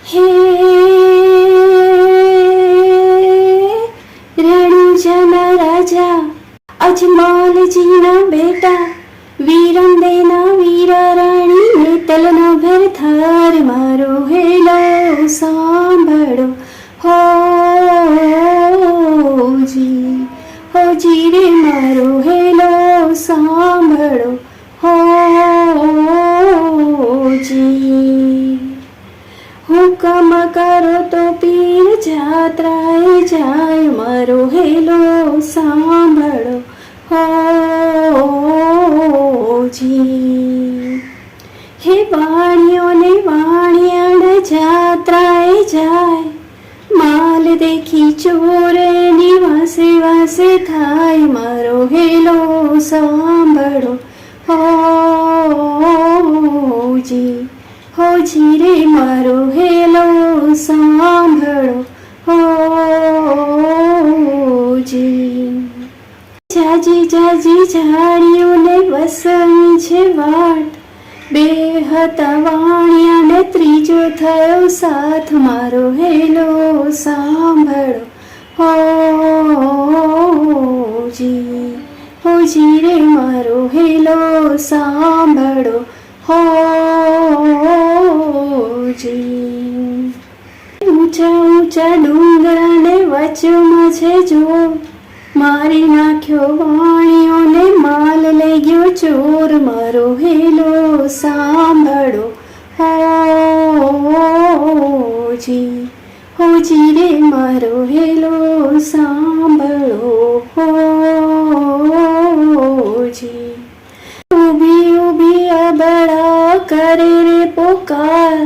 હે રણુજાના રાજા અજમલજીના બેટા વીરંદેના વીરા રાણી નેતલના ભરથાર મારો હેલો સાંભળો હોજી રે મારો હેલો સાંભળો હોજી હુકમ કરો તો પીર જાત્રાએ જાય મારો હેલો સાંભળો હોજી હે વાણિયોને વાણિયાણ જાત્રાએ જાય માલ દેખી ચોરેની વાસે વાસે થાય મારો હેલો સાંભળો હોજી રે મારો હેલો સાંભળો હોજી જાજી જાજી ઝાડીઓને વસવી છે વાટ બે હતા વાણિયા ને ત્રીજો થયો સાથ મારો હેલો સાંભળો હોજી રે મારો હેલો સાંભળો હોજી ઊંચા ઊંચા ડુંગરાને વચમાં છે જો મારી નાખ્યો વાણિયોને માલ લઈ ગયો ચોર મારો હેલો સાંભળો હોજી રે મારો હેલો સાંભળો હોજી ઊભી ઊભી અબળા કરે રે પોકાર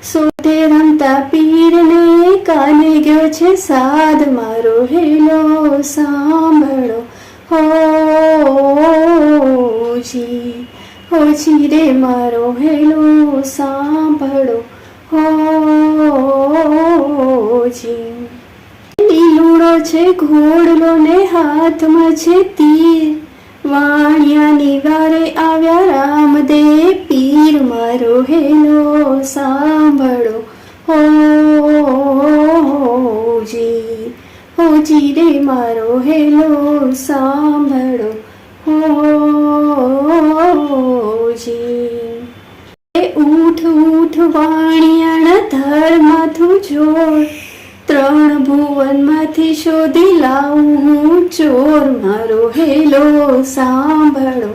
સોતે રમતા પીરને કાને ગયો છે સાદ મારો હેલો સાંભળો હોજી રે મારો હેલો સાંભળો હોજી લીલુડો છે ઘોડલો ને હાથમાં છે તીર વાણિયાની વારે આવ્યા રામદેવ પીર મારો હેલો સાંભળો હોજી રે મારો હેલો સાંભળો હોજી ઊઠ ઊઠ વાણિયાણા ધરમાથું જોડ ત્રણ ભુવનમાંથી શોધી લાવું હું ચોર મારો હેલો સાંભળો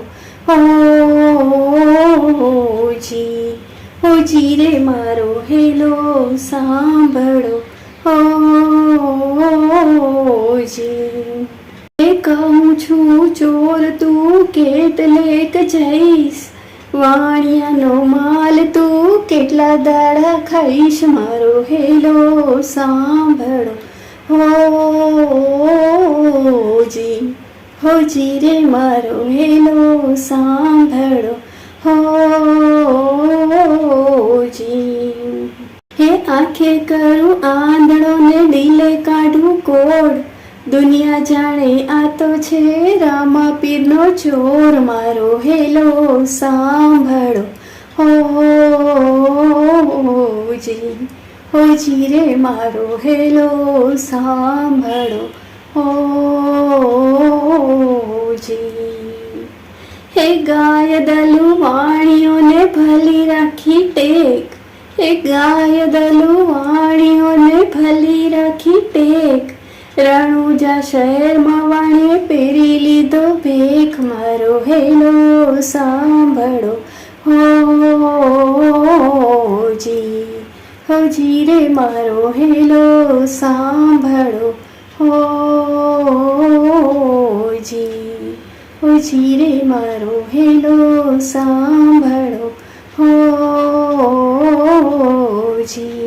હોજી રે મારો હેલો સાંભળો હોજી કહું છું ચોર તું કેટલેક જઈશ વાણિયાનો માલ તું કેટલા દાડા ખાઈશ મારો હેલો સાંભળો હોજી રે મારો હેલો સાંભળો હોજી હે આંખે કરું આંધળો ને દિલે કાઢું કોડ દુનિયા જાણે આ તો છે રામા પીરનો ચોર મારો હેલો સાંભળો હોજી રે મારો હેલો સાંભળો હોજી હે ગાય દલુ વાણીઓને ભલી રાખી ટેક હે ગાય દલુ વાણીઓને ભલી રાખી ટેક રણુજા શહેરમાં વાણીએ પહેરી લીધો ભેખ મારો હેલો સાંભળો હોજી રે મારો હેલો સાંભળો હોજી રે મારો હેલો સાંભળો હોજી